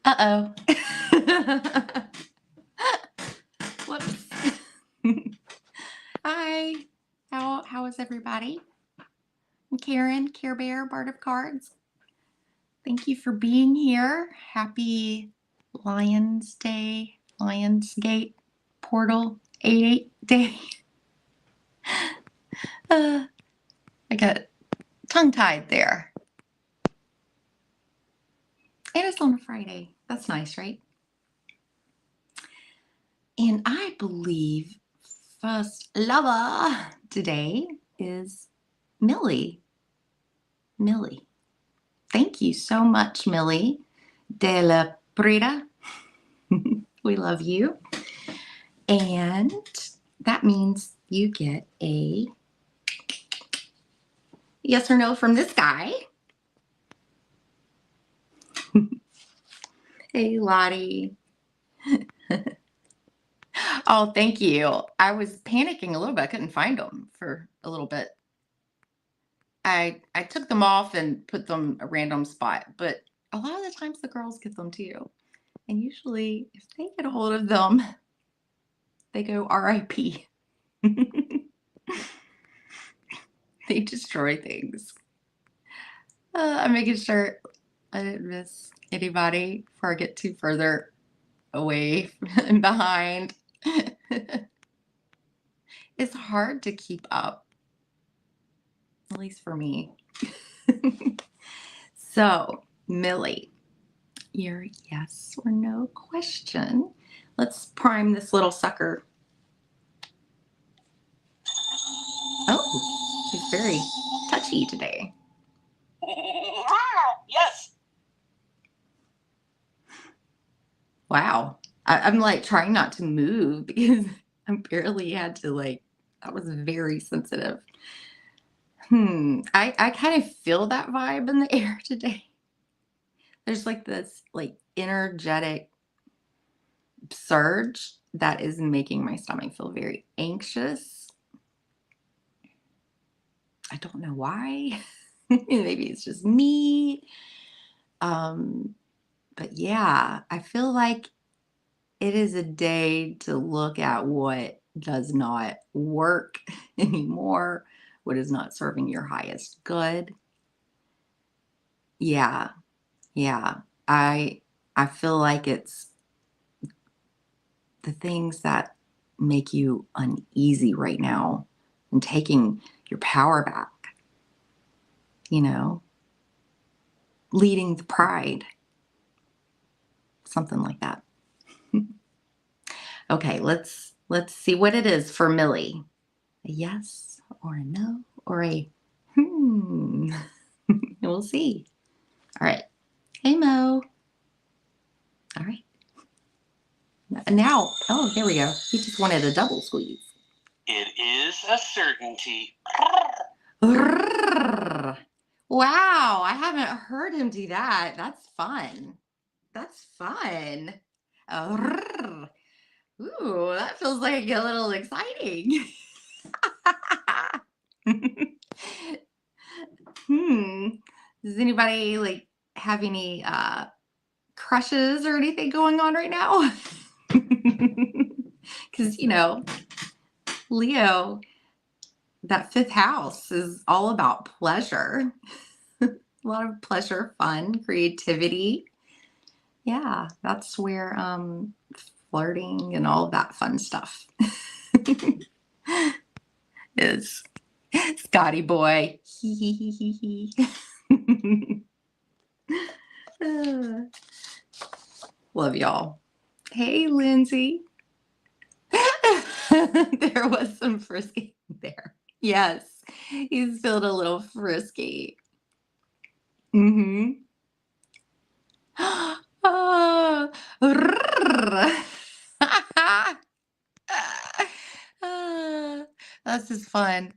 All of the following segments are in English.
Uh-oh. Whoops. Hi. How is everybody? I'm Karen, Care Bear, Bard of Cards. Thank you for being here. Happy Lions Day, Lionsgate Portal 88 Day. I got tongue-tied there. And it's on a Friday. That's nice, right? And I believe first lover today is Millie. Millie. Thank you so much, Millie de la Prida. We love you. And that means you get a yes or no from this guy. Hey, Lottie. Oh, thank you. I was panicking a little bit. I couldn't find them for a little bit. I took them off and put them a random spot, but a lot of the times the girls get them too. And usually if they get a hold of them, they go RIP. They destroy things. I'm making sure I didn't miss anybody before I get too further away and behind. It's hard to keep up, at least for me. So, Millie, your yes or no question. Let's prime this little sucker. Oh, he's very touchy today. Yes. Wow. I'm like trying not to move because I barely had to that was very sensitive. I kind of feel that vibe in the air today. There's like this energetic surge that is making my stomach feel very anxious. I don't know why. Maybe it's just me. But yeah, I feel like it is a day to look at what does not work anymore, what is not serving your highest good. Yeah. I feel like it's the things that make you uneasy right now and taking your power back, leading the pride, something like that. Okay, let's see what it is for Millie. A yes or a no or a We'll see. All right. Hey, Mo. All right. Now, oh, there we go. He just wanted a double squeeze. It is a certainty. Wow, I haven't heard him do that. That's fun. That's fun. Ooh, that feels like a little exciting. Does anybody have any crushes or anything going on right now? Because Leo, that fifth house is all about pleasure. A lot of pleasure, fun, creativity. Yeah, that's where flirting and all of that fun stuff is. Scotty boy. Love y'all. Hey, Lindsay. There was some frisky there. Yes, he's feeling a little frisky. This is fun.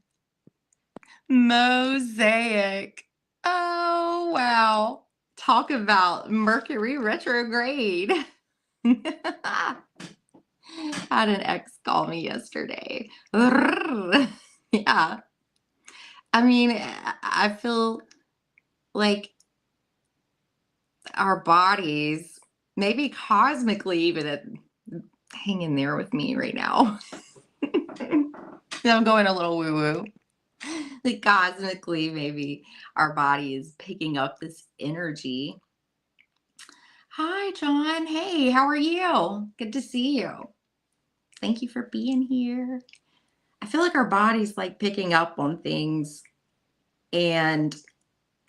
Mosaic. Oh, wow. Talk about Mercury retrograde. Had an ex call me yesterday. Yeah. I mean, I feel like our bodies maybe cosmically even hang in there with me right now. I'm going a little woo woo. Like cosmically, maybe our body is picking up this energy. Hi, John. Hey, how are you? Good to see you. Thank you for being here. I feel like our body's like picking up on things, and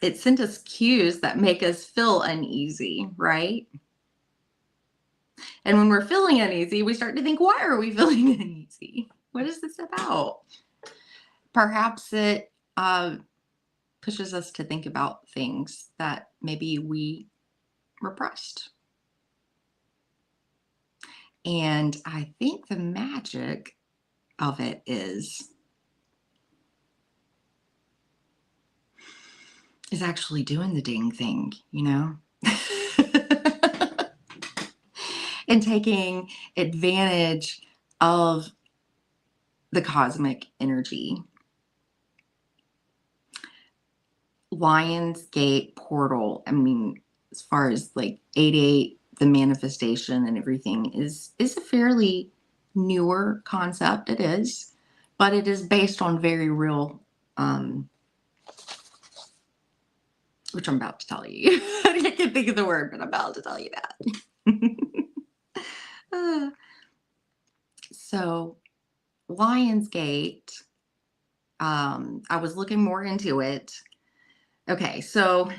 it sent us cues that make us feel uneasy, right? And when we're feeling uneasy, we start to think, why are we feeling uneasy? What is this about? Perhaps it pushes us to think about things that maybe we repressed. And I think the magic of it is actually doing the dang thing, you know? And taking advantage of the cosmic energy. Lionsgate portal, I mean, as far as like 88, the manifestation and everything is a fairly newer concept. It is, but it is based on very real, which I'm about to tell you. I can't think of the word, but I'm about to tell you that. So Lionsgate, I was looking more into it. Okay, so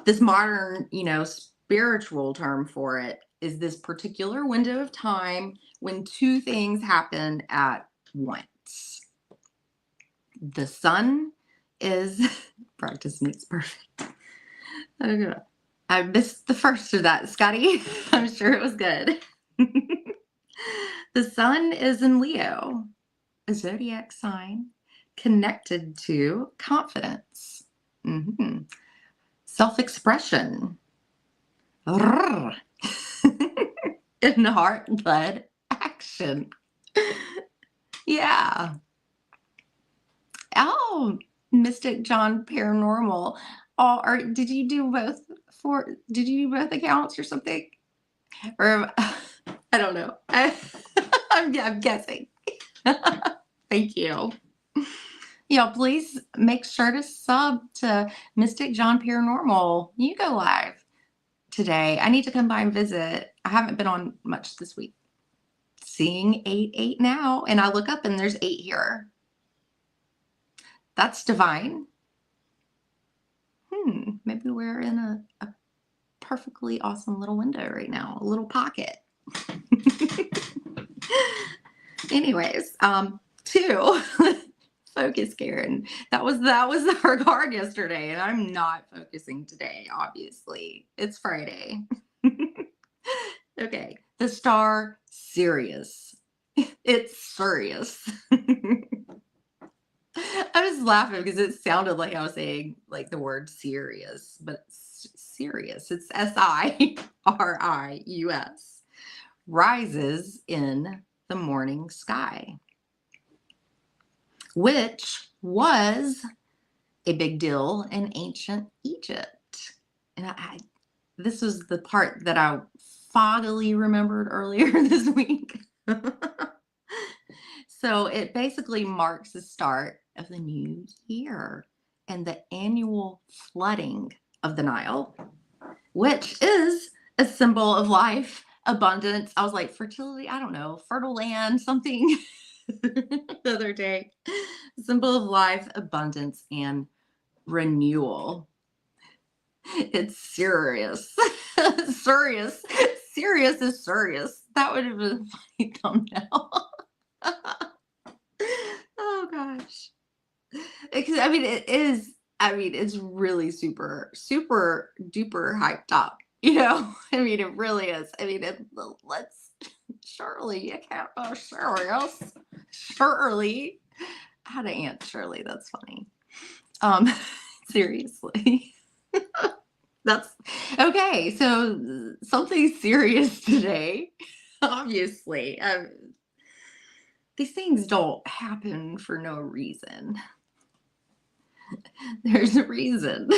this modern, spiritual term for it is this particular window of time when two things happen at once. The sun is practice makes perfect. Okay. I missed the first of that, Scotty. I'm sure it was good. The sun is in Leo, a zodiac sign connected to confidence, self-expression, and heart-led action. Yeah. Oh, Mystic John Paranormal. Oh, did you do both accounts or something? Or I don't know. I'm guessing. Thank you. Yeah, please make sure to sub to Mystic John Paranormal. You go live today. I need to come by and visit. I haven't been on much this week. Seeing 8 now, and I look up and there's 8 here. That's divine. Maybe we're in a perfectly awesome little window right now, a little pocket. Anyways, 2. Focus, Karen. That was our card yesterday, and I'm not focusing today, obviously. It's Friday. Okay. The star Sirius. It's Sirius. I was laughing because it sounded like I was saying like the word serious, but it's Sirius. It's Sirius. Rises in the morning sky, which was a big deal in ancient Egypt. And this was the part that I foggily remembered earlier this week. So it basically marks the start of the new year and the annual flooding of the Nile, which is a symbol of life, abundance. I was like, fertility, I don't know, fertile land, something the other day. Symbol of life, abundance, and renewal. It's serious. Serious. Serious is serious. That would have been a funny thumbnail. Oh gosh. Because it is, it's really super, super duper hyped up. It really is. Let's Shirley, you can't go serious. Shirley. I had an Aunt Shirley, that's funny. Seriously. That's okay. So something serious today. Obviously. These things don't happen for no reason. There's a reason.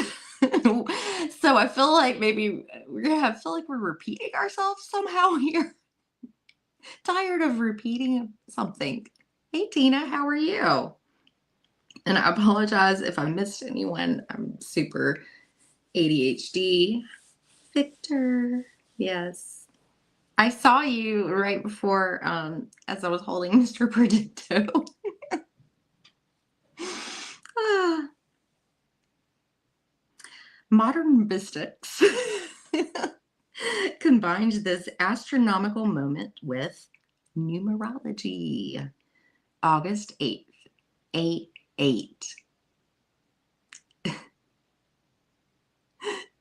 So I feel like maybe I feel like we're repeating ourselves somehow here. Tired of repeating something. Hey, Tina, how are you? And I apologize if I missed anyone. I'm super ADHD. Victor, yes. I saw you right before as I was holding Mr. Predicto. Ah, modern mystics combined this astronomical moment with numerology. August 8th, 8/8.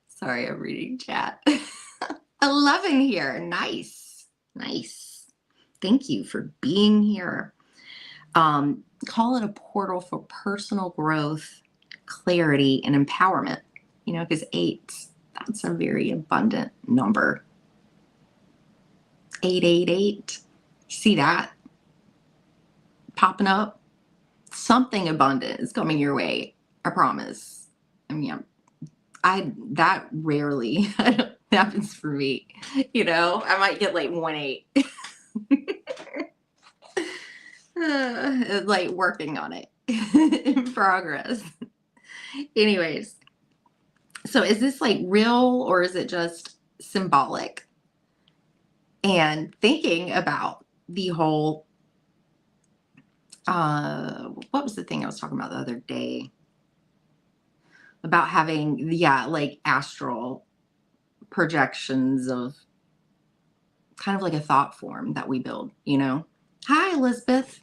Sorry, I'm reading chat. 11 here. Nice. Nice. Thank you for being here. Call it a portal for personal growth, clarity, and empowerment. You know, because 8, that's a very abundant number. 888. See that popping up? Something abundant is coming your way. I promise. I mean, that rarely happens for me. You know, I might get like 1/8. Like working on it. In progress. Anyways, so is this like real or is it just symbolic? And thinking about the whole what was the thing I was talking about the other day? About having, yeah, like astral projections of kind of like a thought form that we build, you know? Hi, Elizabeth.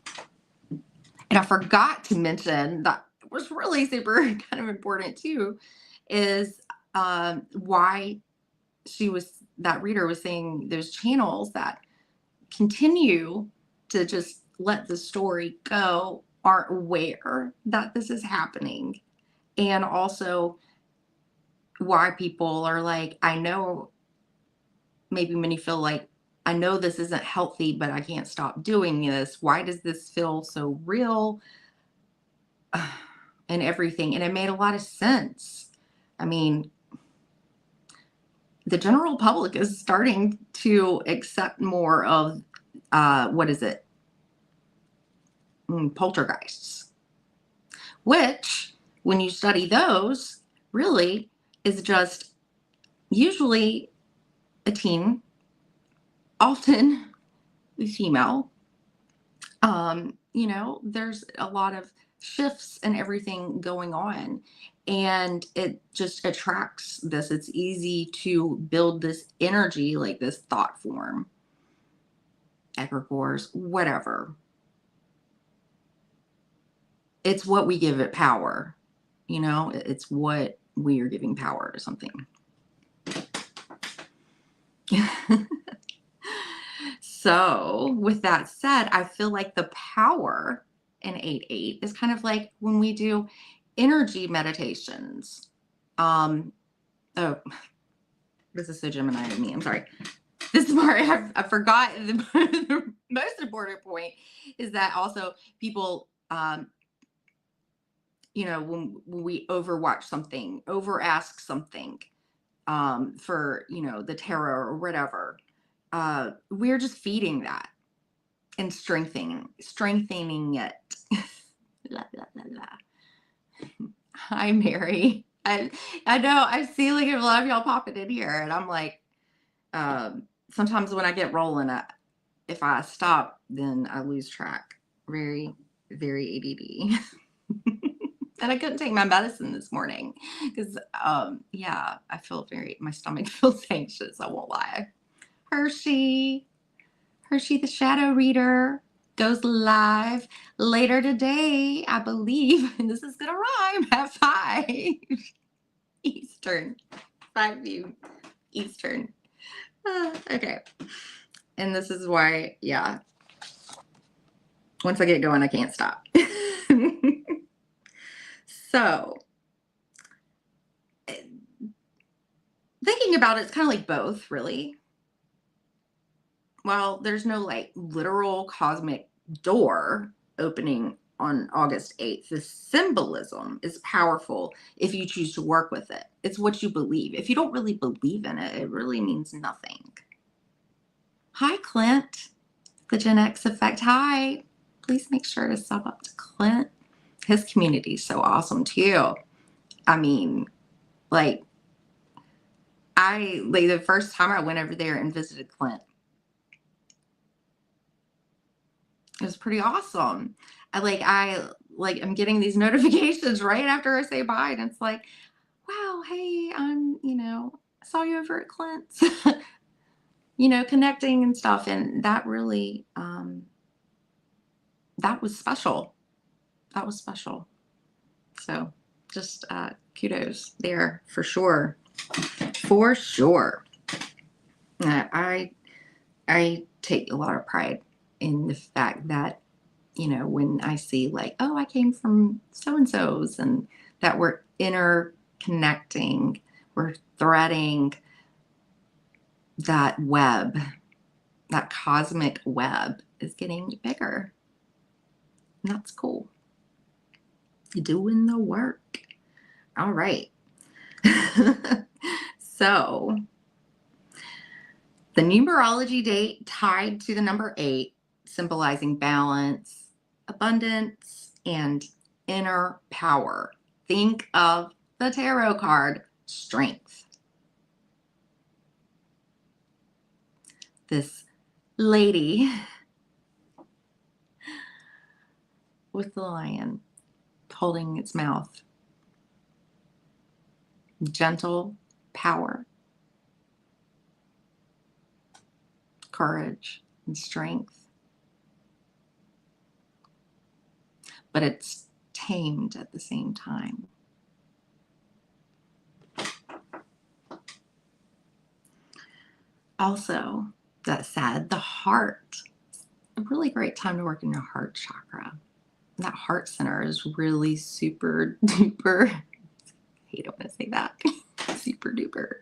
And I forgot to mention that was really super kind of important too, is why that reader was saying there's channels that continue to just let the story go, aren't aware that this is happening. And also why people are like, I know maybe many feel like, I know this isn't healthy, but I can't stop doing this. Why does this feel so real? And everything. And it made a lot of sense. I mean, the general public is starting to accept more of, what is it? Poltergeists, which, when you study those, really is just usually a teen, often female. You know, there's a lot of shifts and everything going on, and it just attracts this. It's easy to build this energy, like this thought form, egregores, whatever. It's what we give it power. You know, it's what we are giving power to something. So, with that said, I feel like the power in 8/8 is kind of like when we do energy meditations. Oh, this is so Gemini of me. I'm sorry. This part I forgot. The most important point is that also people, you know, when we overwatch something, over ask something, for, you know, the tarot or whatever, we're just feeding that and strengthening it. La, la, la, la. Hi, Mary. I know I see like a lot of y'all popping in here, and I'm like, sometimes when I get rolling, if I stop, then I lose track. Very, very ADD. And I couldn't take my medicine this morning because, yeah, I feel my stomach feels anxious. I won't lie. Hershey the Shadow Reader goes live later today, I believe. And this is going to rhyme at 5 Eastern. 5 Eastern. Okay. And this is why, yeah, once I get going, I can't stop. So, thinking about it, it's kind of like both, really. Well, there's no like literal cosmic door opening on August 8th. The symbolism is powerful if you choose to work with it. It's what you believe. If you don't really believe in it, it really means nothing. Hi, Clint, the Gen X effect. Hi. Please make sure to sub up to Clint. His community is so awesome too. I mean, like the first time I went over there and visited Clint, it was pretty awesome. I'm getting these notifications right after I say bye, and it's like, wow, hey, I saw you over at Clint's, connecting and stuff, and that really, that was special. That was special. So, just kudos there for sure, for sure. I take a lot of pride in the fact that, when I see like, oh, I came from so-and-so's and that we're interconnecting, we're threading that web, that cosmic web is getting bigger. And that's cool. You're doing the work. All right. So the numerology date tied to the number 8, symbolizing balance, abundance, and inner power. Think of the tarot card, strength. This lady with the lion holding its mouth. Gentle power, courage, and strength. But it's tamed at the same time. Also, that said, the heart, a really great time to work in your heart chakra. That heart center is really super duper, I hate it when I say that, super duper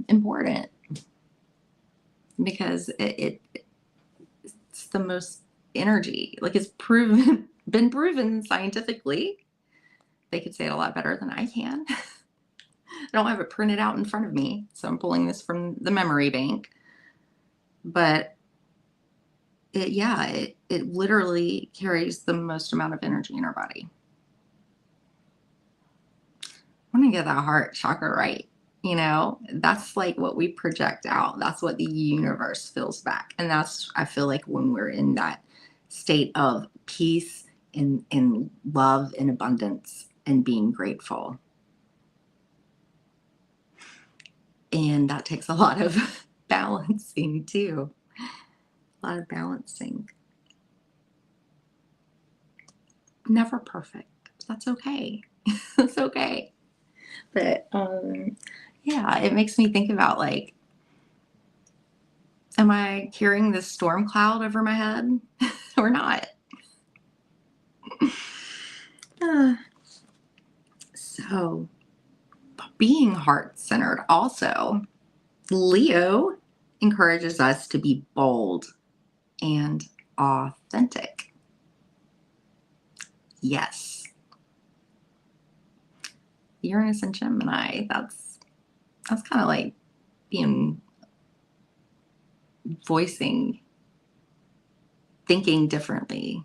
important, because it's the most energy. Like, it's been proven scientifically. They could say it a lot better than I can. I don't have it printed out in front of me, so I'm pulling this from the memory bank. But it literally carries the most amount of energy in our body. I want to get that heart chakra right. That's like what we project out. That's what the universe feels back. And I feel like when we're in that state of peace and love and abundance and being grateful. And that takes a lot of balancing too. A lot of balancing. Never perfect. That's okay. That's okay. But it makes me think about, like, am I carrying this storm cloud over my head or not? So being heart-centered also, Leo encourages us to be bold and authentic. Yes. Uranus and Gemini, that's kind of like voicing, thinking differently.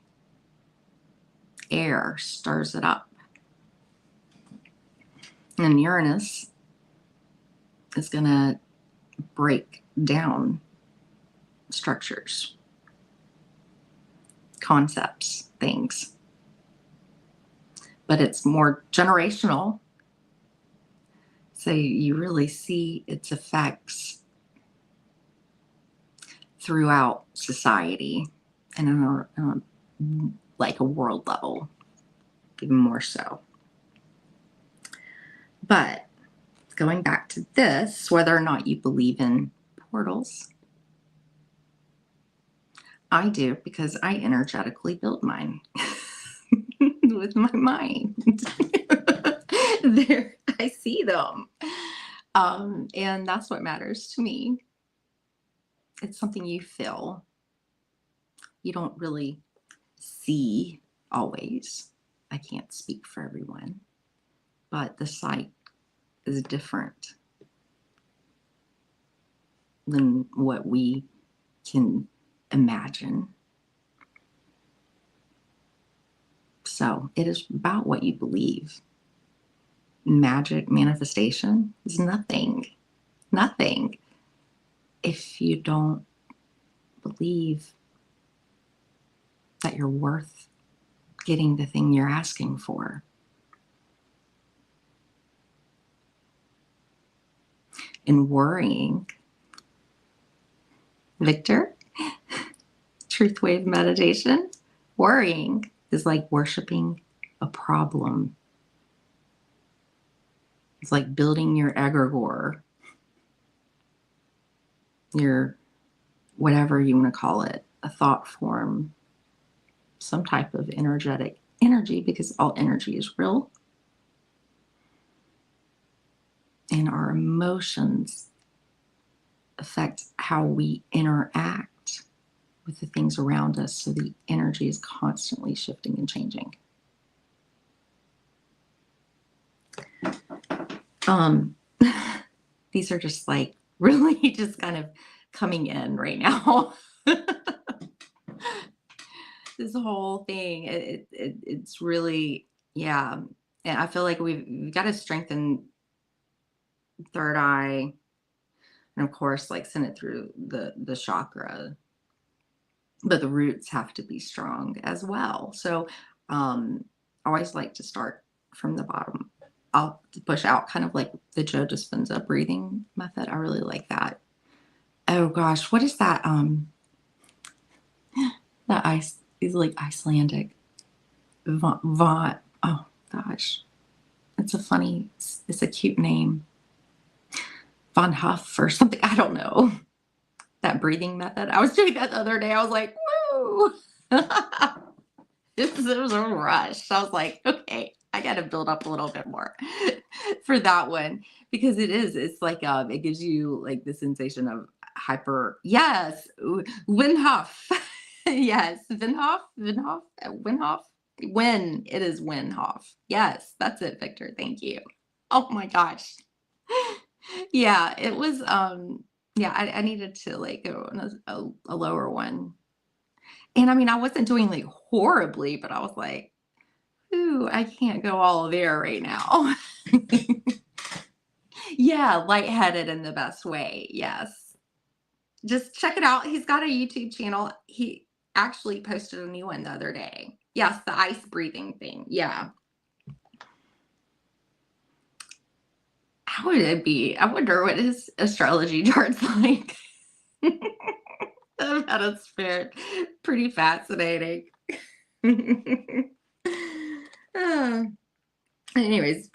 Air stirs it up. And Uranus is going to break down structures, concepts, things. But it's more generational. So you really see its effects throughout society and on like a world level, even more so. But going back to this, whether or not you believe in portals, I do, because I energetically build mine with my mind. There, I see them. And that's what matters to me. It's something you feel. You don't really see always. I can't speak for everyone, but the sight is different than what we can imagine. So it is about what you believe. Magic manifestation is nothing if you don't believe that you're worth getting the thing you're asking for. And worrying, Victor, truth wave meditation, worrying is like worshiping a problem. It's like building your egregore, your whatever you want to call it, a thought form, some type of energetic energy, because all energy is real. And our emotions affect how we interact with the things around us. So the energy is constantly shifting and changing. These are just like really just kind of coming in right now. This whole thing, it's really, yeah. And I feel like we've got to strengthen third eye, and of course, like send it through the chakra. But the roots have to be strong as well. So I always like to start from the bottom. I'll push out, kind of like the Joe Dispenza breathing method. I really like that. Oh gosh, what is that? That ice is like Icelandic. Oh gosh, it's a cute name. Von Huff or something. I don't know. That breathing method. I was doing that the other day. I was like, woo. It was a rush. I was like, okay, I got to build up a little bit more for that one, because it's like, it gives you like the sensation of hyper. Yes. Winhoff. Yes. Winhoff. Win. It is Winhoff. Yes. That's it, Victor. Thank you. Oh my gosh. Yeah. It was, yeah, I needed to like go on a lower one. And I mean, I wasn't doing like horribly, but I was like, ooh, I can't go all there right now. Yeah, lightheaded in the best way. Yes. Just check it out. He's got a YouTube channel. He actually posted a new one the other day. Yes, the ice breathing thing. Yeah. How would it be? I wonder what his astrology chart's like. About a spirit. Pretty fascinating. Uh, anyways,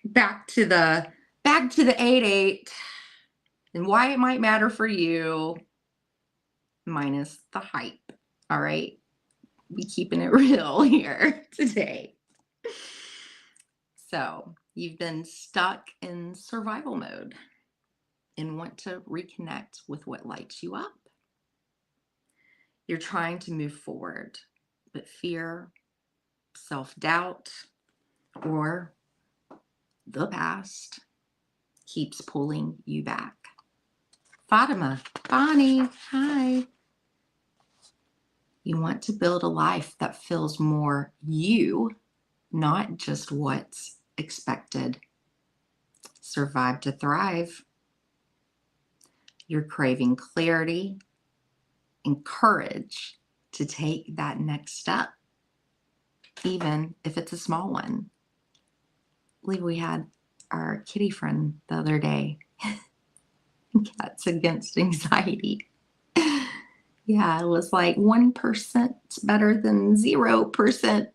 back to the 8-8 and why it might matter for you, minus the hype. All right. We keeping it real here today. So you've been stuck in survival mode and want to reconnect with what lights you up. You're trying to move forward, but fear, self-doubt, or the past keeps pulling you back. Fatima, Bonnie, hi. You want to build a life that feels more you, not just what's expected. Survive to thrive. You're craving clarity and courage to take that next step, even if it's a small one. I believe we had our kitty friend the other day. Cats Against Anxiety. Yeah, it was like 1% better than 0%.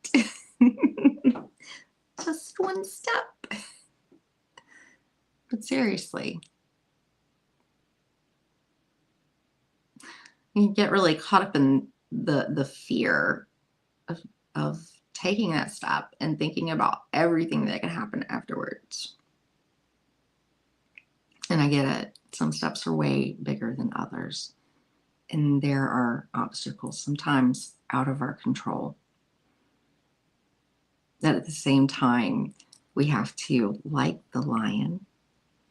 Just one step. But seriously, you get really caught up in the fear of taking that step and thinking about everything that can happen afterwards. And I get it. Some steps are way bigger than others. And there are obstacles sometimes out of our control. that at the same time, we have to, like the lion,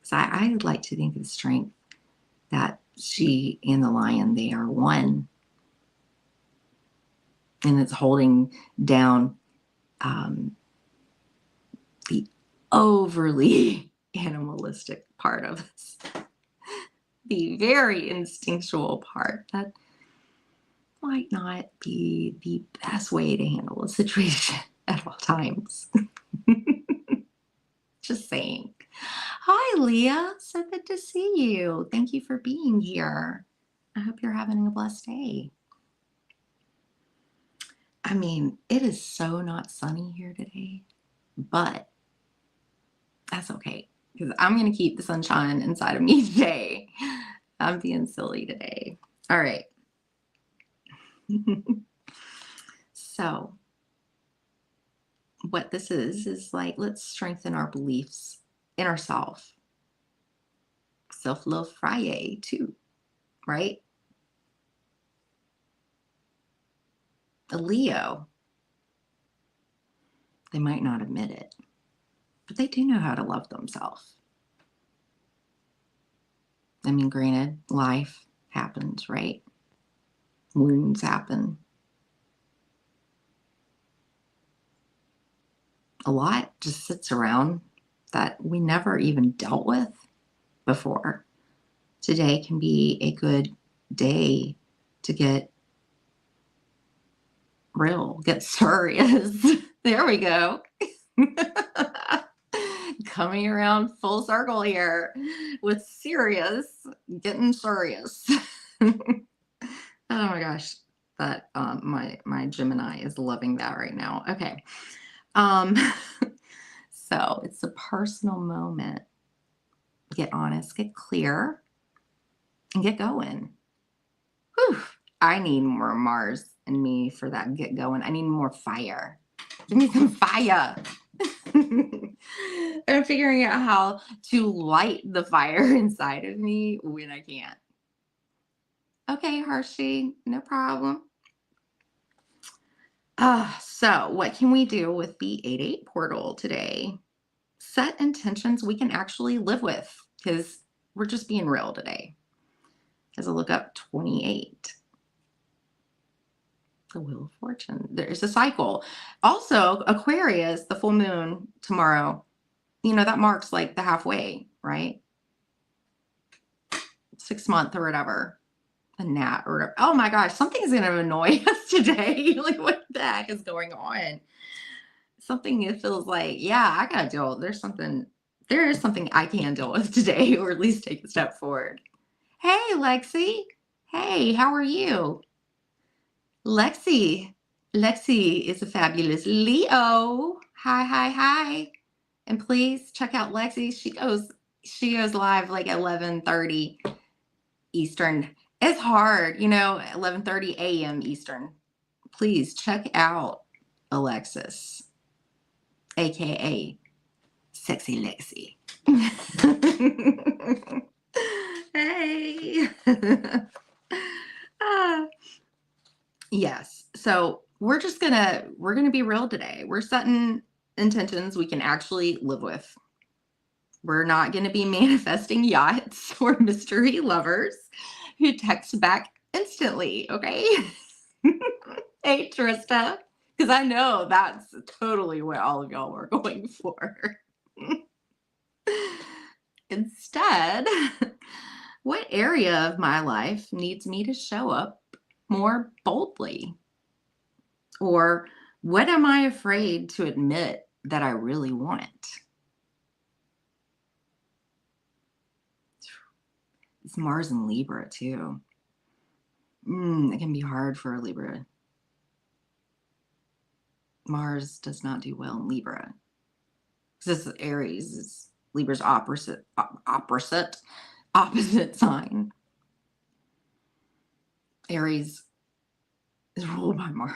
because I like to think of the strength that she and the lion, they are one. And it's holding down the overly animalistic part of us, the very instinctual part that might not be the best way to handle a situation at all times. Just saying. Hi, Leah. So good to see you. Thank you for being here. I hope you're having a blessed day. I mean, it is so not sunny here today, but that's okay because I'm going to keep the sunshine inside of me today. I'm being silly today. All right. So, what this is like, let's strengthen our beliefs in ourselves. Self-love Friday, too, right? A Leo, they might not admit it, but they do know how to love themselves. I mean, granted, life happens, right? Wounds happen. A lot just sits around that we never even dealt with before. Today can be a good day to get real, get serious. There we go. Coming around full circle here with serious, getting serious. Oh my gosh, that my Gemini is loving that right now. Okay. So it's a personal moment. Get honest, get clear, and get going. Whew. I need more Mars in me for that get going. I need more fire. Give me some fire. I'm figuring out how to light the fire inside of me when I can't. Okay, Hershey, no problem. So what can we do with the 8-8 portal today? Set intentions we can actually live with, because we're just being real today. As I look up 28. The Wheel of Fortune. There's a cycle. Also, Aquarius, the full moon tomorrow, that marks like the halfway, right? 6 month or whatever. A gnat or whatever. Oh my gosh, something's going to annoy us today. Like, what the heck is going on? Something that feels like, yeah, I got to deal. There is something I can deal with today, or at least take a step forward. Hey, Lexi. Hey, how are you? Lexi is a fabulous Leo. Hi, hi, hi. And please check out Lexi. She goes live like 11:30 Eastern. It's hard, 11:30 a.m. Eastern. Please check out Alexis, aka Sexy Lexi. Hey. Yes. So we're gonna be real today. We're setting intentions we can actually live with. We're not gonna be manifesting yachts or mystery lovers who text back instantly. Okay. Hey, Trista, because I know that's totally what all of y'all were going for. Instead, what area of my life needs me to show up more boldly? Or what am I afraid to admit that I really want? It's Mars and Libra too. It can be hard for a Libra. Mars does not do well in Libra. This is Aries. Is Libra's opposite sign. Aries is ruled by Mars.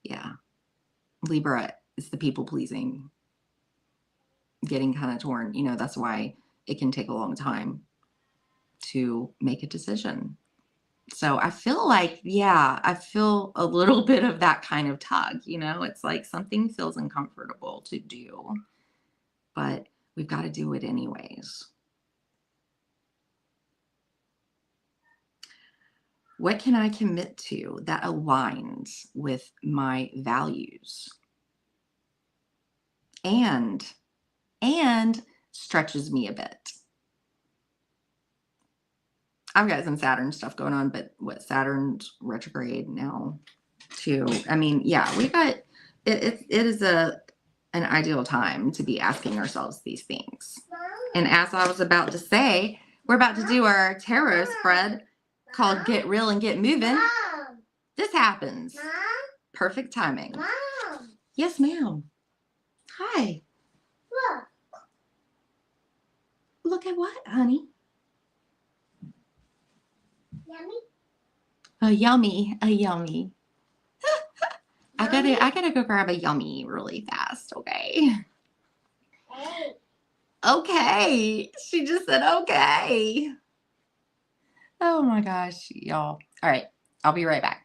Yeah. Libra is the people pleasing, getting kind of torn. That's why it can take a long time to make a decision. So I feel like, yeah, I feel a little bit of that kind of tug, it's like something feels uncomfortable to do, but we've got to do it anyways. What can I commit to that aligns with my values and stretches me a bit? I've got some Saturn stuff going on, but Saturn's retrograde now too. I mean, yeah, we got it is an ideal time to be asking ourselves these things. And as I was about to say, we're about to do our tarot spread called Get Real and Get Moving. This happens. Perfect timing. Yes, ma'am. Hi. Look at what, honey? A yummy. I gotta go grab a yummy really fast, okay? Okay. She just said okay. Oh my gosh, y'all. All right. I'll be right back.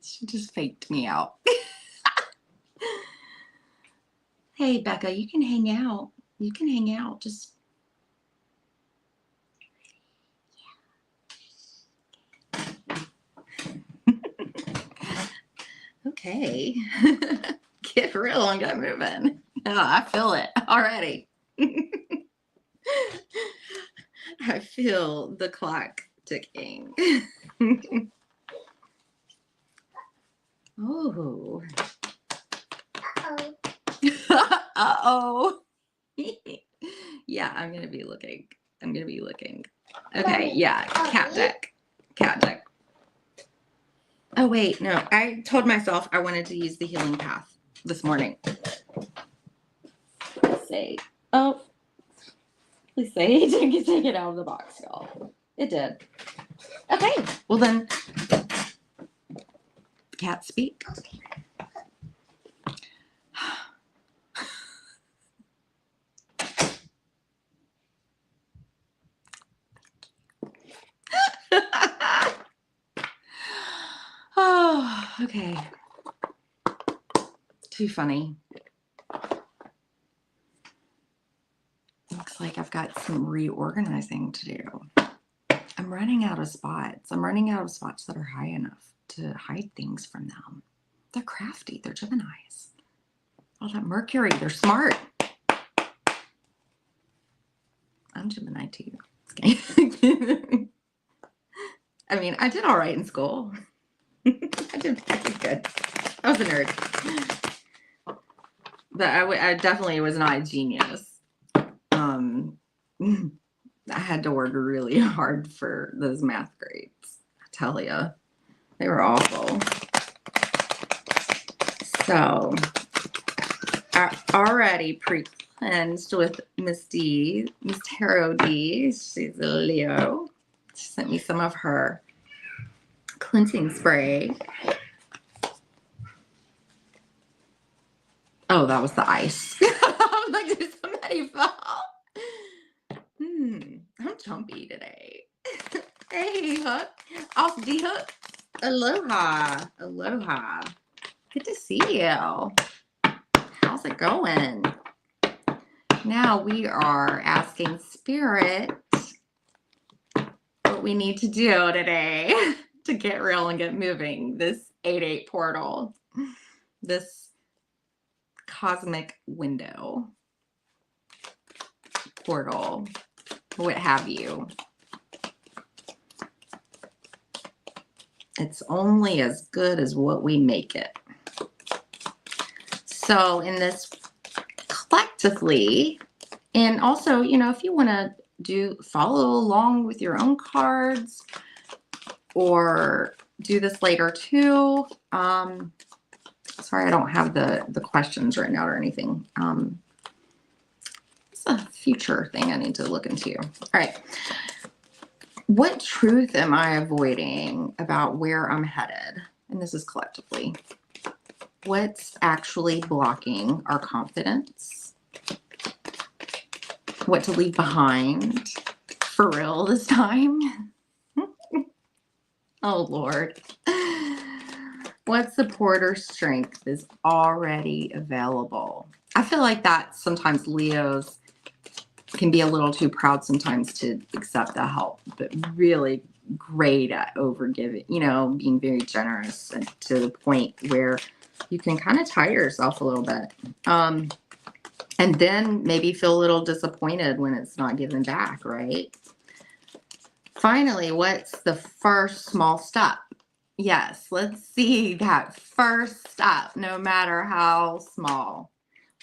She just faked me out. Hey, Becca, you can hang out. You can hang out. Just okay. Get real and get moving. Oh, I feel it already. I feel the clock ticking. Oh. Uh-oh. Yeah, I'm gonna be looking. Okay, yeah, cat deck. Oh wait, no, I told myself I wanted to use the healing path this morning. Let's see. Oh, please say it didn't take it out of the box, y'all. It did. Okay, well then, cat speak. Oh, okay. Too funny. Looks like I've got some reorganizing to do. I'm running out of spots. I'm running out of spots that are high enough to hide things from them. They're crafty. They're Geminis. All that Mercury. They're smart. I'm Gemini too. I mean, I did all right in school. I did good. I was a nerd. But I definitely was not a genius. I had to work really hard for those math grades. I tell you, they were awful. So I already pre-cleansed with Miss Tarot D. She's a Leo. She sent me some of her cleansing spray. Oh, that was the ice. I was like, did somebody fall? I'm jumpy today. Hey, Hook. Off D Hook. Aloha. Good to see you. How's it going? Now we are asking Spirit what we need to do today to get real and get moving. This 8/8 portal. This cosmic window. portal, what have you. It's only as good as what we make it. So in this collectively, and also, you know, if you want to follow along with your own cards or do this later too. Sorry, I don't have the questions written out or anything. It's a future thing I need to look into. All right. What truth am I avoiding about where I'm headed? And this is collectively. What's actually blocking our confidence? What to leave behind? For real this time? Oh, Lord. What support or strength is already available? I feel like that sometimes Leos can be a little too proud sometimes to accept the help, but really great at overgiving, you know, being very generous and to the point where you can kind of tire yourself a little bit. And then maybe feel a little disappointed when it's not given back, right? Finally, what's the first small step? Yes, let's see that first step, no matter how small.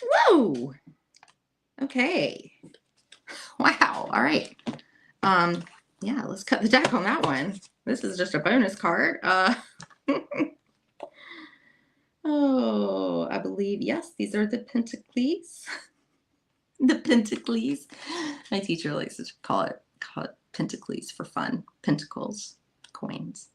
Whoa! Okay. Wow. All right. Yeah, let's cut the deck on that one. This is just a bonus card. Oh, I believe, yes, these are the Pentacles. The Pentacles. My teacher likes to call it Pentacles for fun. Pentacles, coins.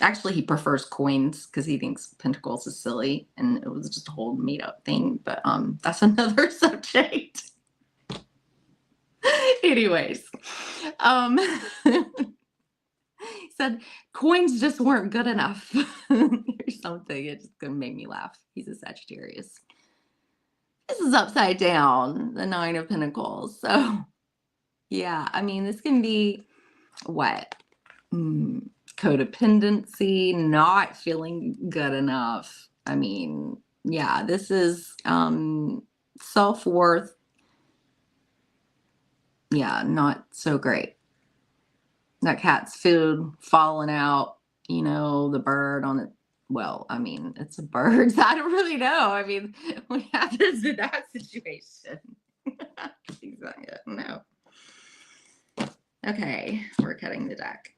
Actually, he prefers coins because he thinks pentacles is silly and it was just a whole made up thing. But that's another subject. Anyways, he said coins just weren't good enough or something. It just gonna make me laugh. He's a Sagittarius. This is upside down, the Nine of Pentacles. So yeah, I mean, this can be what? Codependency, not feeling good enough. I mean, yeah, this is self-worth. Yeah, not so great. That cat's food falling out, you know, the bird on it. Well, I mean, it's a bird. So I don't really know. I mean, what happens in that situation? Exactly. No. Okay, we're cutting the deck.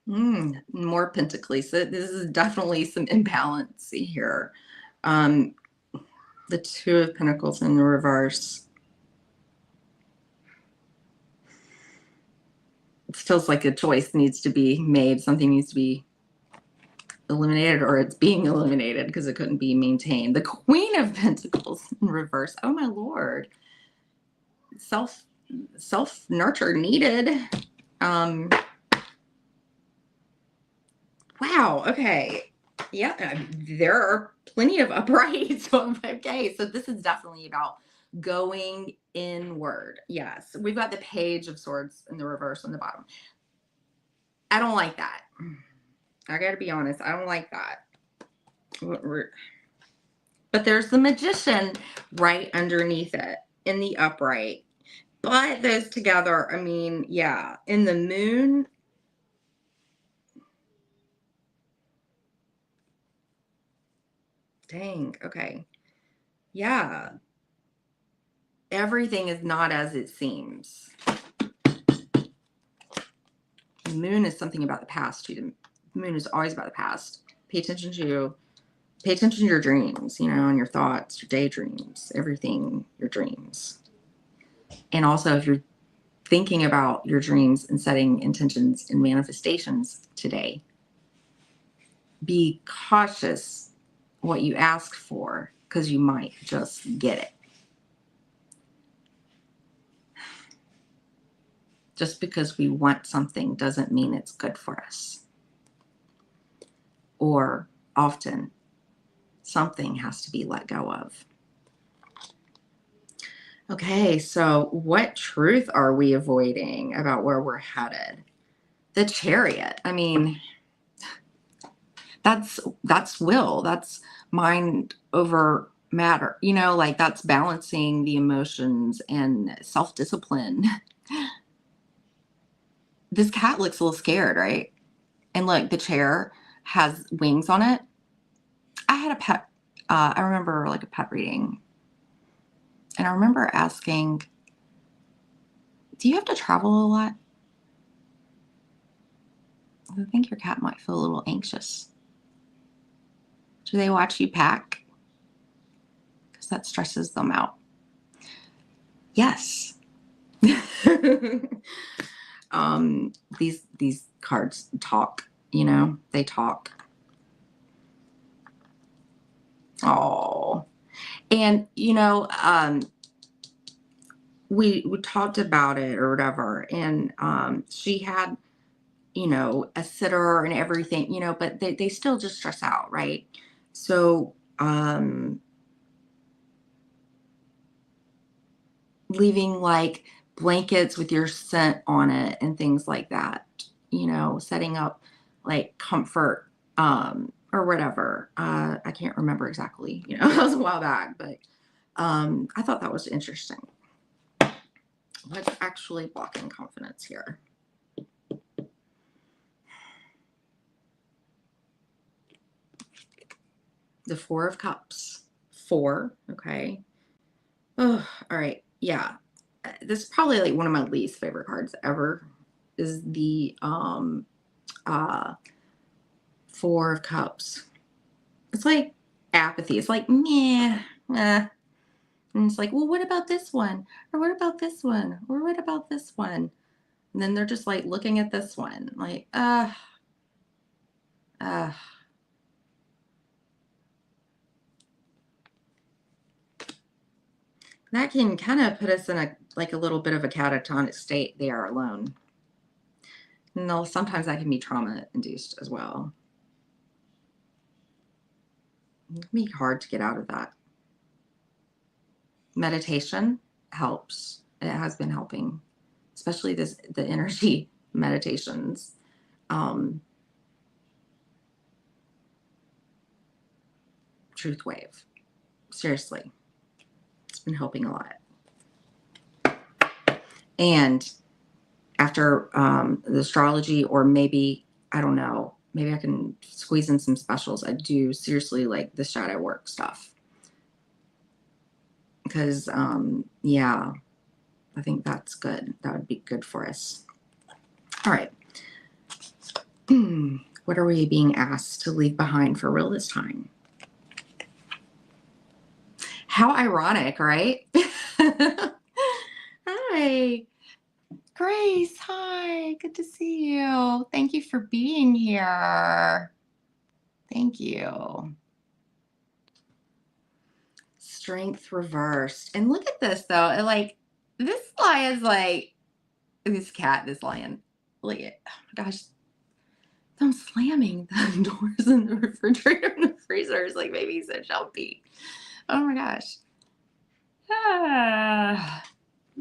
More Pentacles. So this is definitely some imbalance here. The Two of Pentacles in the reverse. It feels like a choice needs to be made. Something needs to be eliminated, or it's being eliminated because it couldn't be maintained. The Queen of Pentacles in reverse. Oh my Lord. Self nurture needed. Wow. Okay. Yeah, there are plenty of uprights. Okay, so this is definitely about going inward. Yes, we've got the Page of Swords in the reverse on the bottom. I don't like that. I got to be honest. I don't like that. But there's the Magician right underneath it in the upright. But those together, I mean, yeah, in the Moon. Dang. Okay. Yeah. Everything is not as it seems. The Moon is something about the past too. The Moon is always about the past. Pay attention to your dreams, you know, and your thoughts, your daydreams, everything, your dreams. And also if you're thinking about your dreams and setting intentions and manifestations today, be cautious what you ask for because you might just get it. Just because we want something doesn't mean it's good for us. Or often, something has to be let go of. Okay, so what truth are we avoiding about where we're headed? The Chariot. I mean, that's will. That's mind over matter, like that's balancing the emotions and self-discipline. This cat looks a little scared, right? And look, the chair has wings on it. I had a pet, I remember like a pet reading, and I remember asking, do you have to travel a lot? I think your cat might feel a little anxious. Do they watch you pack? Because that stresses them out. Yes. These cards talk, they talk. Oh, and we talked about it or whatever, and she had a sitter and everything, but they still just stress out, right? So leaving like blankets with your scent on it and things like that, setting up like comfort or whatever. I can't remember exactly, that was a while back, but I thought that was interesting. What's actually blocking confidence here? The Four of Cups. Four, okay. Oh, all right. Yeah. This is probably like one of my least favorite cards ever is the Four of Cups. It's like apathy. It's like meh. And it's like, well, what about this one? Or what about this one? Or what about this one? And then they're just like looking at this one, like, uh. That can kind of put us in a little bit of a catatonic state there alone. No, sometimes that can be trauma induced as well. It can be hard to get out of that. Meditation helps. It has been helping, especially the energy meditations. Truth wave. Seriously. It's been helping a lot. And after the astrology, or maybe, I don't know, maybe I can squeeze in some specials. I do seriously like the shadow work stuff. Because, yeah, I think that's good. That would be good for us. All right. What are we being asked to leave behind for real this time? How ironic, right? Hi. Grace, hi. Good to see you. Thank you for being here. Thank you. Strength reversed. And look at this, though. This lion is like, this cat, this lion. Look at, oh my gosh. I'm slamming the doors in the refrigerator and the freezer is like maybe so jumpy. Oh my gosh.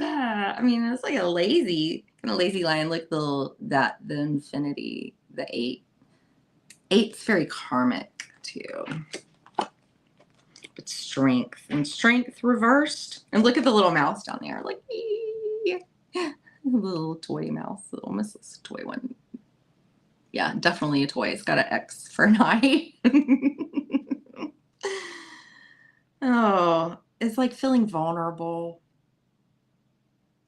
I mean, it's like a lazy, kind of lazy lion. Like the infinity, the eight. Eight's very karmic too. But strength and strength reversed. And look at the little mouse down there. Like, the little toy mouse. Almost a toy one. Yeah, definitely a toy. It's got an X for an eye. Oh, it's like feeling vulnerable,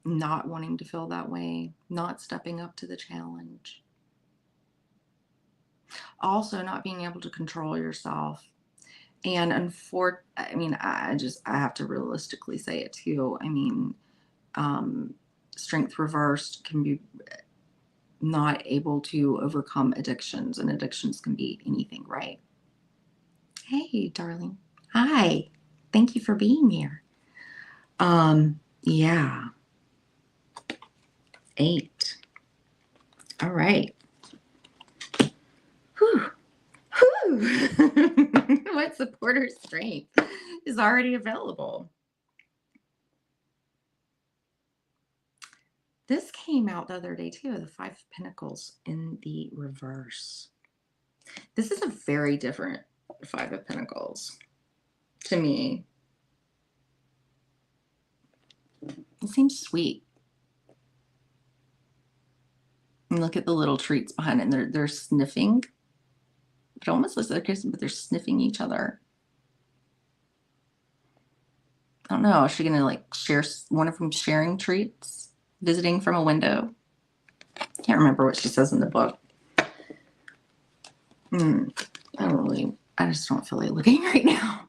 not wanting to feel that way, not stepping up to the challenge. Also, not being able to control yourself. And I mean, I have to realistically say it too. I mean, strength reversed can be not able to overcome addictions, and addictions can be anything, right? Hey, darling. Hi. Thank you for being here. Yeah. 8. All right. Whew. Whew. What supporter strength is already available? This came out the other day too, the 5 of Pentacles in the reverse. This is a very different 5 of Pentacles to me. It seems sweet. And look at the little treats behind it. And they're sniffing. It almost looks like but they're sniffing each other. I don't know. Is she gonna like share one of them sharing treats, visiting from a window? Can't remember what she says in the book. I just don't feel like looking right now.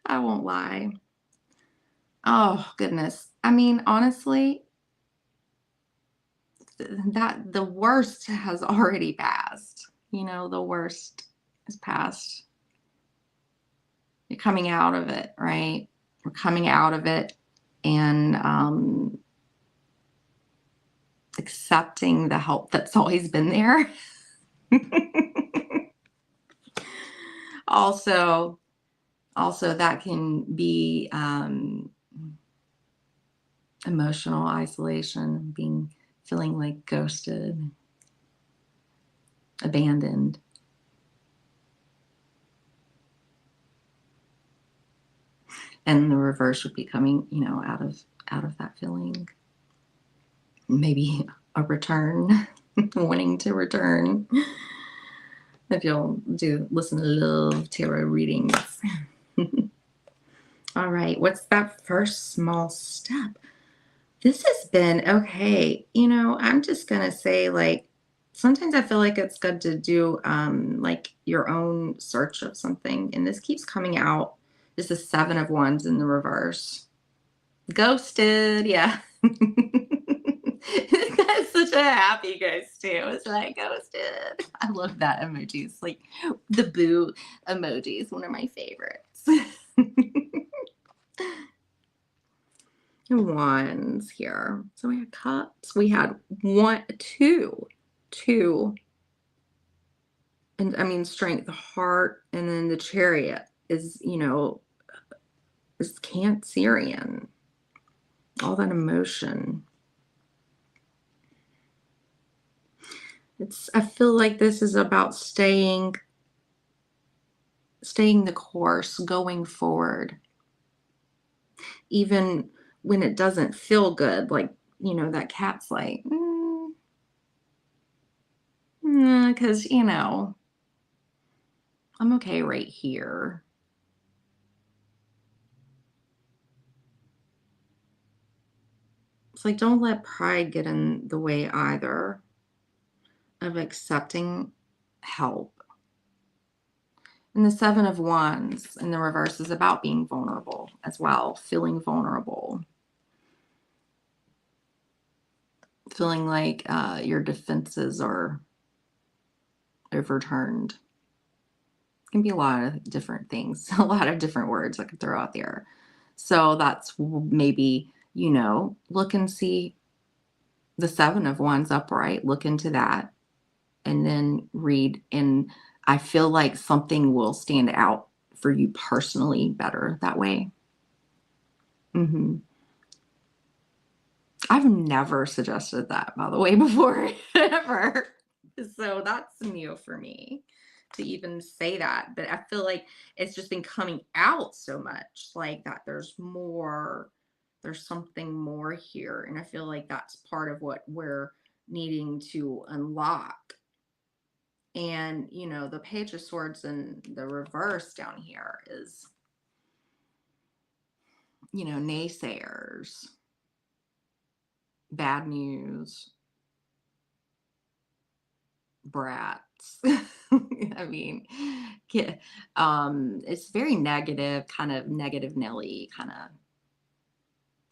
I won't lie. Oh goodness. I mean, honestly, that the worst has already passed. You know, the worst is past. You're coming out of it, right? We're coming out of it and accepting the help that's always been there. also that can be emotional isolation, feeling like ghosted, abandoned. And the reverse would be coming, out of that feeling. Maybe a return, wanting to return. If you'll listen to love tarot readings. All right, what's that first small step? This has been okay. I'm just gonna say, like, sometimes I feel like it's good to do like your own search of something. And this keeps coming out. This is 7 of Wands in the reverse. Ghosted, yeah. That's such a happy ghost too. It's like ghosted. I love that emoji. It's like the boo emoji is one of my favorites. Wands here. So we had cups. We had two. And I mean strength, the heart, and then the chariot is, is Cancerian. All that emotion. I feel like this is about staying the course, going forward. Even when it doesn't feel good, like, that cat's like, because, I'm okay right here. It's like, don't let pride get in the way either of accepting help. And the 7 of Wands in the reverse is about being vulnerable as well, feeling vulnerable. Feeling like your defenses are overturned. It can be a lot of different things, a lot of different words I could throw out there. So that's maybe, look and see the 7 of Wands upright, look into that, and then read. And I feel like something will stand out for you personally better that way. I've never suggested that, by the way, before, ever. So that's new for me to even say that. But I feel like it's just been coming out so much, like that there's something more here. And I feel like that's part of what we're needing to unlock. And, the Page of Swords in the reverse down here is, naysayers, bad news, brats. I mean, it's very negative, kind of negative Nelly kind of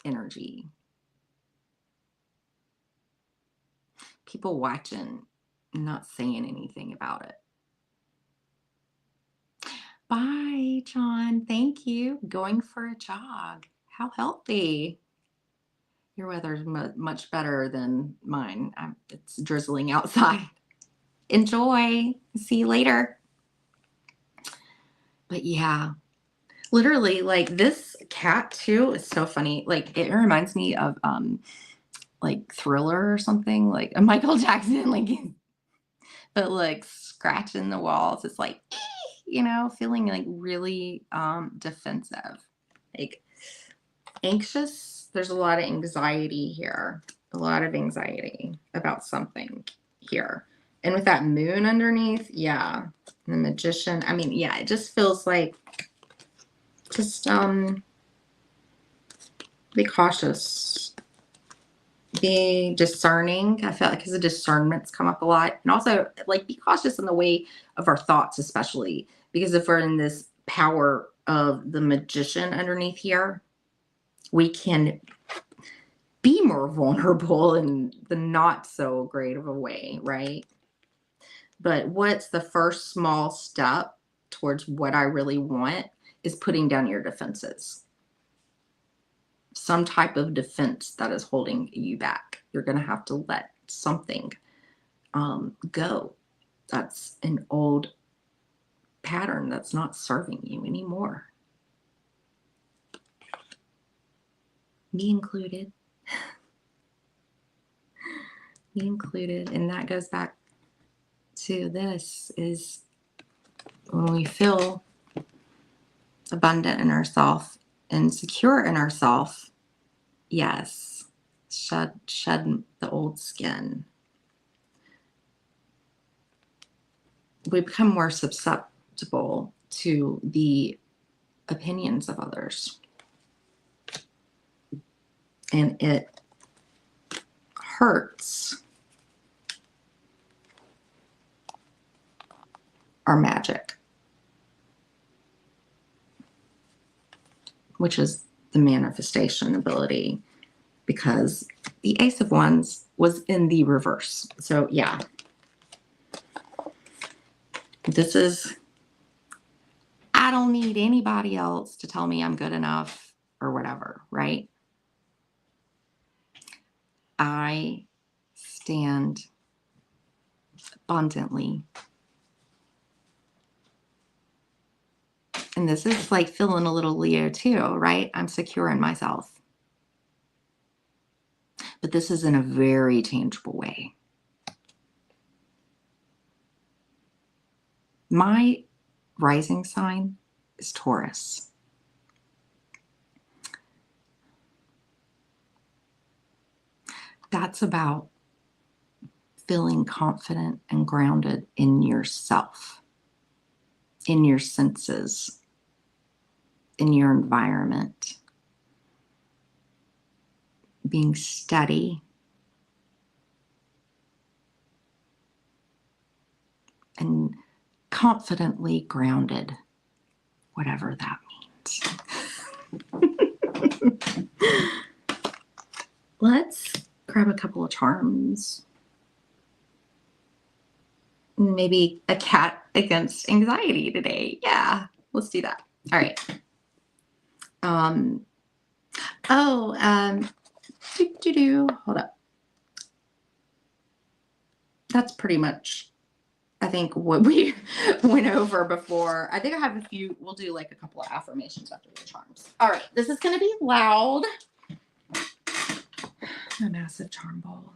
energy. People watching, not saying anything about it. Bye, John. Thank you. Going for a jog. How healthy. Your weather's much better than mine. It's drizzling outside. Enjoy. See you later. But yeah, literally, like, this cat too is so funny. Like, it reminds me of like Thriller or something, like a Michael Jackson, like, but like scratching the walls. It's like, feeling like really defensive. like anxious. There's a lot of anxiety here, a lot of anxiety about something here. And with that moon underneath, yeah, the magician, I mean, yeah, it just feels like just be cautious, be discerning. I feel like because the discernment's come up a lot. And also like be cautious in the way of our thoughts, especially because if we're in this power of the magician underneath here, we can be more vulnerable in the not so great of a way, right? But what's the first small step towards what I really want is putting down your defenses. Some type of defense that is holding you back. You're going to have to let something go. That's an old pattern that's not serving you anymore. Me included. Me included. And that goes back to this is when we feel abundant in ourselves and secure in ourselves, yes, shed the old skin. We become more susceptible to the opinions of others. And it hurts our magic, which is the manifestation ability, because the Ace of Wands was in the reverse. So yeah, this is, I don't need anybody else to tell me I'm good enough or whatever, right? I stand abundantly. And this is like feeling a little Leo too, right? I'm secure in myself. But this is in a very tangible way. My rising sign is Taurus. That's about feeling confident and grounded in yourself, in your senses, in your environment, being steady and confidently grounded, whatever that means. Let's grab a couple of charms. Maybe a cat against anxiety today. Yeah, let's do that. All right. Hold up. That's pretty much, I think, what we went over before. I think I have a few, we'll do like a couple of affirmations after the charms. All right, this is going to be loud. A massive charm ball.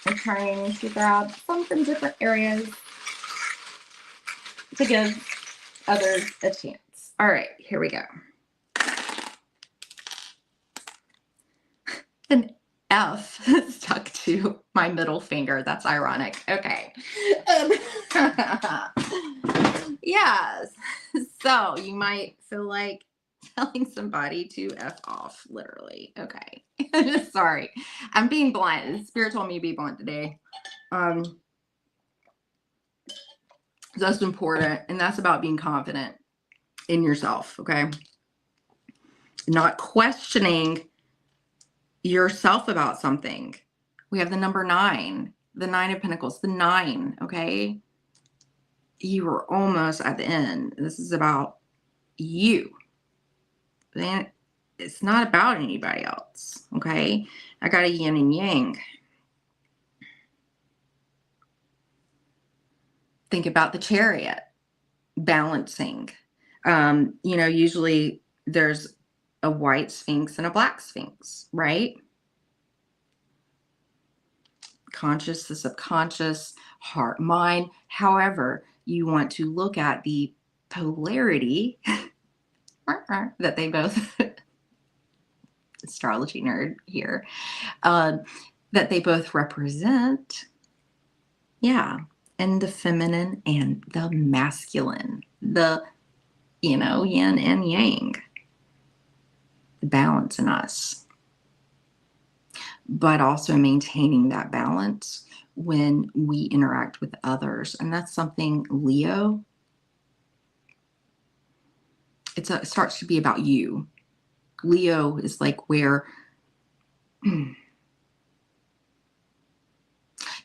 I'm trying to grab some from different areas to give others a chance. All right, here we go. An F stuck to my middle finger. That's ironic. Okay. Yes. So you might feel like telling somebody to F off, literally. Okay. Sorry. I'm being blunt. Spirit told me to be blunt today. That's important. And that's about being confident in yourself. Okay. Not questioning yourself about something. We have the number 9, the 9 of Pentacles, the 9. Okay. You were almost at the end. This is about you. Then it's not about anybody else. Okay. I got a yin and yang. Think about the Chariot balancing. Usually there's a white Sphinx and a black Sphinx, right? conscious, the subconscious, heart, mind. However, you want to look at the polarity that they both, astrology nerd here, that they both represent. Yeah. And the feminine and the masculine, the, yin and yang, the balance in us, but also maintaining that balance when we interact with others. And that's something Leo, it starts to be about you. Leo is like where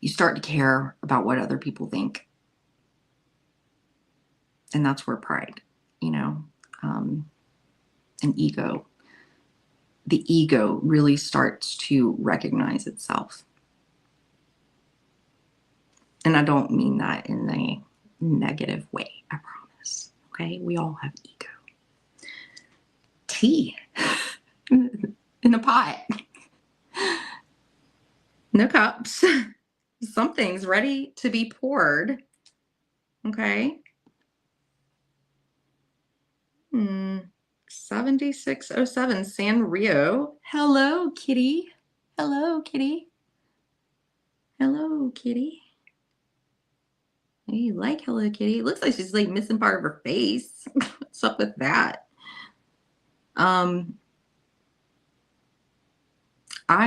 you start to care about what other people think. And that's where pride, and ego, the ego really starts to recognize itself. And I don't mean that in a negative way, I promise. Okay, we all have ego. Tea in a pot. No cups. Something's ready to be poured. Okay. 7607 San Rio. Hello, kitty. Hello, kitty. Hello, kitty. Hey, you like Hello Kitty? It looks like she's like missing part of her face. What's up with that? I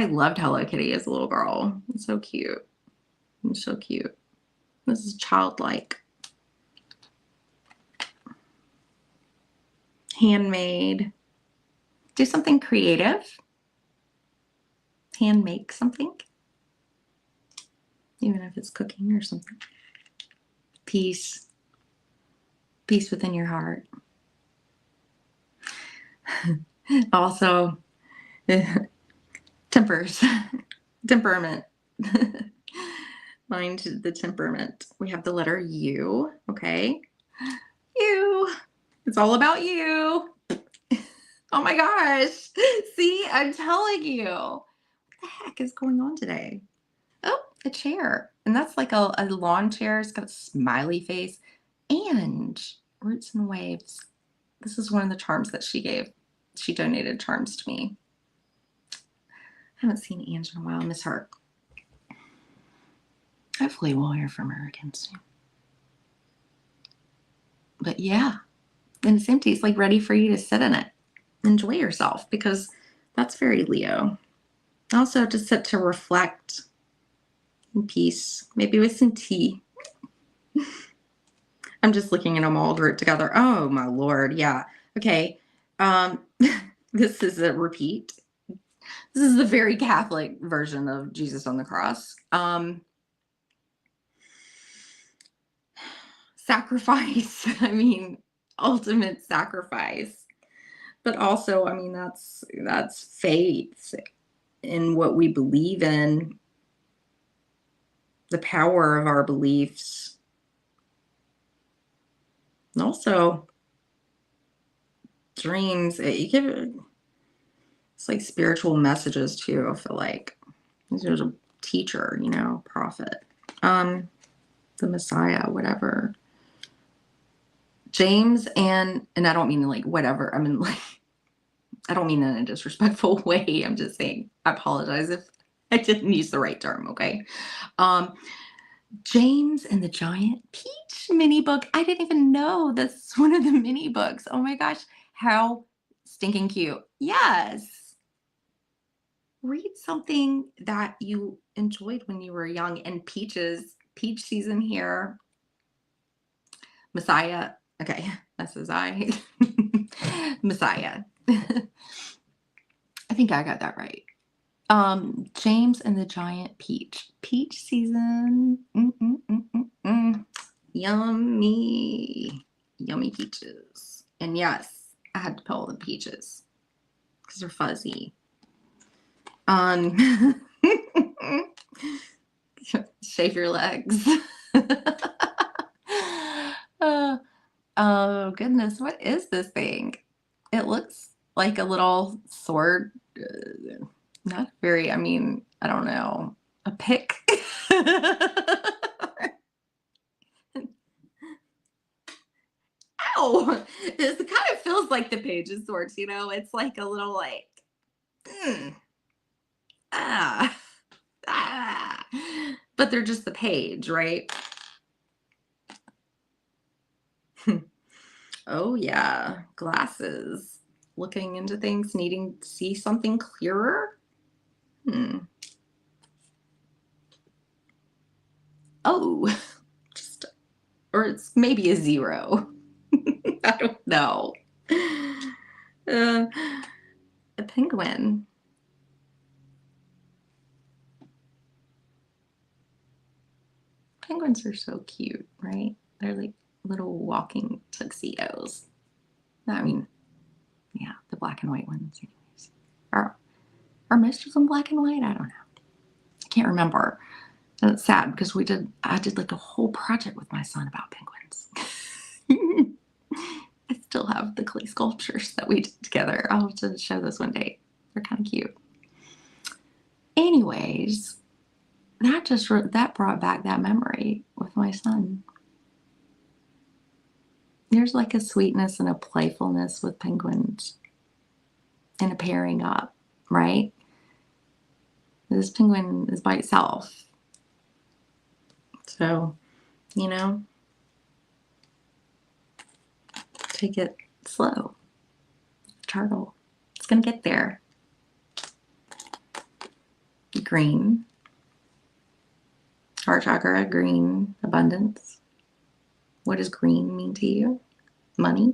loved Hello Kitty as a little girl. It's so cute. It's so cute. This is childlike. Handmade. Do something creative. Hand make something. Even if it's cooking or something. Peace. Peace within your heart. Also, tempers. Temperament. Mind the temperament. We have the letter U. Okay. You. It's all about you. Oh my gosh. See, I'm telling you. What the heck is going on today? Oh, a chair. And that's like a lawn chair. It's got a smiley face and roots and waves. This is one of the charms that she gave. She donated charms to me. I haven't seen Ange in a while. I miss her. Hopefully we'll hear from her again soon. But yeah, and it's empty. It's like ready for you to sit in it. Enjoy yourself, because that's very Leo. Also to sit to reflect in peace, maybe with some tea. I'm just looking at them all grouped together. Oh my Lord. Yeah. Okay. This is a repeat. This is the very Catholic version of Jesus on the cross. Sacrifice. I mean, ultimate sacrifice. But also, I mean, that's faith in what we believe in, the power of our beliefs. And also dreams. It's like spiritual messages too, I feel like. There's a teacher, prophet. The Messiah, whatever. James and I don't mean like whatever. I mean like I don't mean that in a disrespectful way. I'm just saying, I apologize if I didn't use the right term, okay? James and the Giant Peach mini book. I didn't even know that's one of the mini books. Oh my gosh, how stinking cute. Yes. Read something that you enjoyed when you were young. And peach season here. Messiah. Okay, that's his eye. Messiah. I think I got that right. James and the Giant Peach. Peach season. Yummy. Yummy peaches. And yes, I had to peel the peaches because they're fuzzy. Shave your legs. Oh goodness, what is this thing? It looks like a little sword. Not very, I mean, I don't know. A pick. Ow! This kind of feels like the Page of Swords, you know? It's like a little like, mm, ah, ah. But they're just the page, right? Oh, yeah. Glasses. Looking into things, needing to see something clearer. Oh, just, or it's maybe a 0. I don't know. Uh, a penguin. Penguins are so cute, right? They're like little walking tuxedos. I mean, yeah, the black and white ones, anyways. Are most of them black and white? I don't know. I can't remember. And it's sad because I did like a whole project with my son about penguins. I still have the clay sculptures that we did together. I'll have to show those one day. They're kind of cute. Anyways, that brought back that memory with my son. There's like a sweetness and a playfulness with penguins and a pairing up, right? This penguin is by itself. So, you know, take it slow. Turtle. It's going to get there. Green. Heart chakra, green, abundance. What does green mean to you? Money?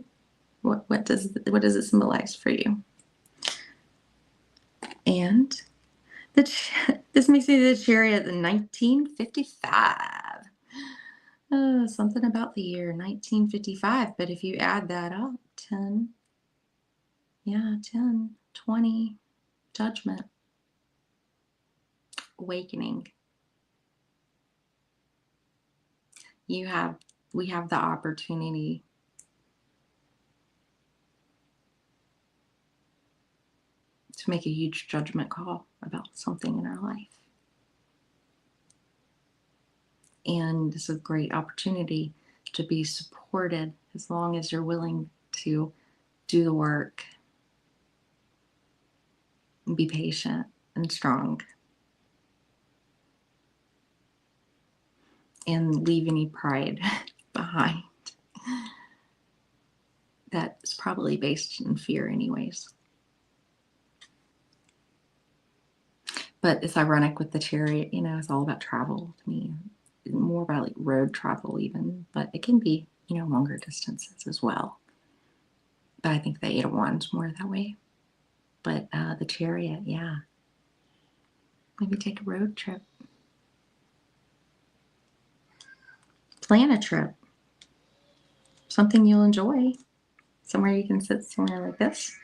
What does it symbolize for you? And this makes me the Chariot in 1955. Something about the year 1955, but if you add that up, 10, 20, Judgment, awakening. We have the opportunity to make a huge judgment call about something in our life. And this is a great opportunity to be supported as long as you're willing to do the work and be patient and strong and leave any pride behind. That's probably based in fear anyways. But it's ironic with the Chariot, you know, it's all about travel to me. More about like road travel even, but it can be, you know, longer distances as well. But I think the 8 of Wands more that way. But the Chariot, yeah. Maybe take a road trip. Plan a trip. Something you'll enjoy. Somewhere you can sit somewhere like this.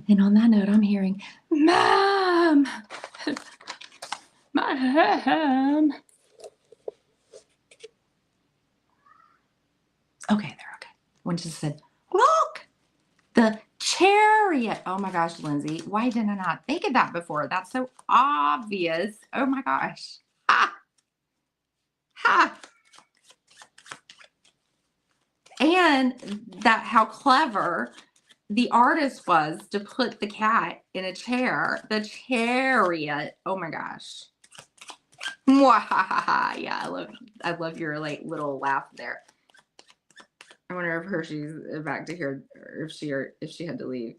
And on that note, I'm hearing, Mom! Mom! Okay, they're okay. One just said, look! The Chariot. Oh my gosh, Lindsay. Why did I not think of that before? That's so obvious. Oh my gosh. Ha! Ha! And that how clever the artist was to put the cat in a chair. The Chariot. Oh my gosh. Yeah, I love your like little laugh there. I wonder if she's back to here, or if she had to leave.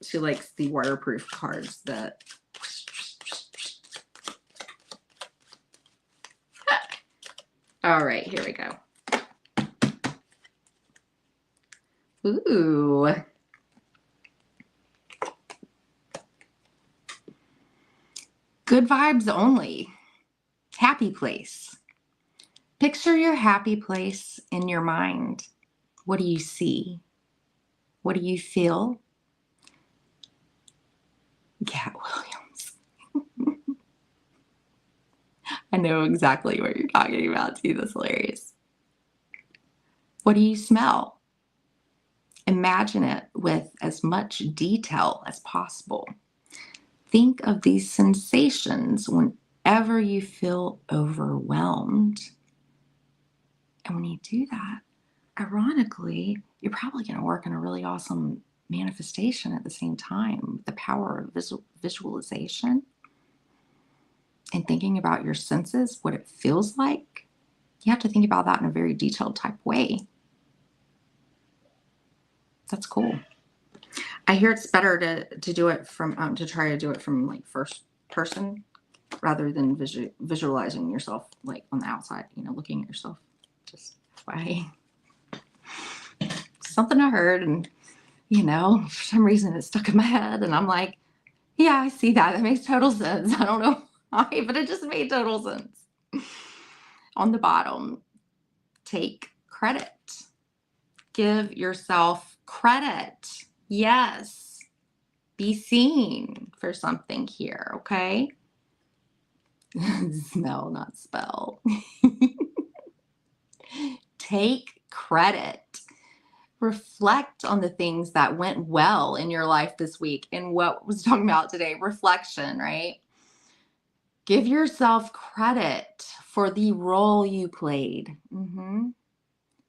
She likes the waterproof cards that. All right, here we go. Ooh. Good vibes only. Happy place. Picture your happy place in your mind. What do you see? What do you feel? Cat Williams. I know exactly what you're talking about too. That's hilarious. What do you smell? Imagine it with as much detail as possible. Think of these sensations whenever you feel overwhelmed. And when you do that, ironically, you're probably going to work on a really awesome manifestation at the same time. The power of visualization and thinking about your senses, what it feels like. You have to think about that in a very detailed type way. That's cool. I hear it's better to do it from to try to do it from like first person rather than visualizing yourself like on the outside, looking at yourself. Just why something I heard, and for some reason it stuck in my head, and I'm like, yeah, I see that. That makes total sense. I don't know why, but it just made total sense. On the bottom, take credit. Give yourself credit. Yes. Be seen for something here, okay? Smell, not spell. Take credit. Reflect on the things that went well in your life this week. And what was talking about today, reflection, right? Give yourself credit for the role you played.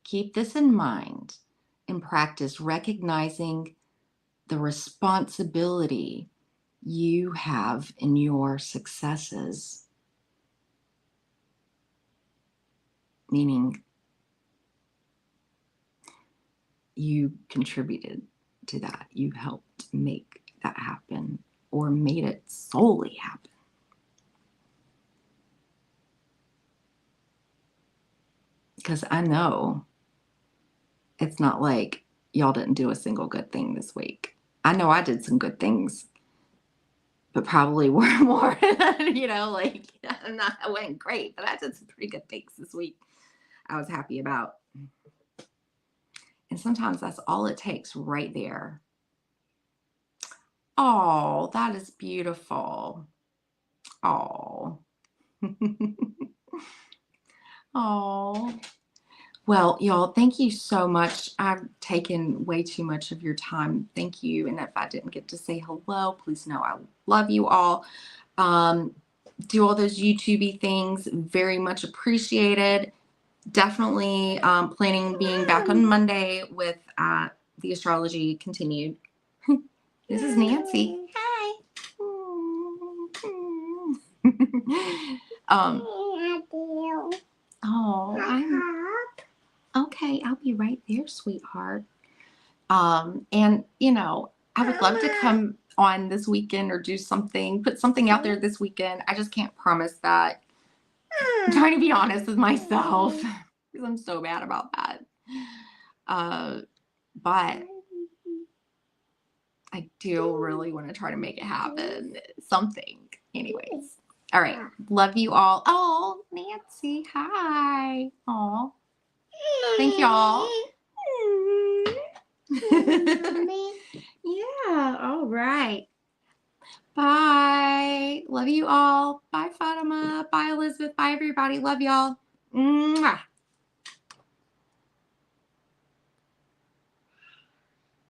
Keep this in mind and practice recognizing the responsibility you have in your successes. Meaning you contributed to that. You helped make that happen or made it solely happen. Because I know it's not like y'all didn't do a single good thing this week. I know I did some good things, but probably were more, I wasn't great, but I did some pretty good things this week I was happy about. And sometimes that's all it takes right there. Oh, that is beautiful. Oh. Oh. Well, y'all, thank you so much. I've taken way too much of your time. Thank you. And if I didn't get to say hello, please know I love you all. Do all those YouTubey things. Very much appreciated. Definitely planning being back on Monday with the astrology continued. This is Nancy. Hi. Okay. I'll be right there, sweetheart. And I would love to come on this weekend or do something, put something out there this weekend. I just can't promise that. I'm trying to be honest with myself because I'm so bad about that. But I do really want to try to make it happen. Something. Anyways. All right. Love you all. Oh, Nancy. Hi. Oh. Thank y'all. Yeah. All right. Bye. Love you all. Bye, Fatima. Bye, Elizabeth. Bye, everybody. Love y'all. Mwah.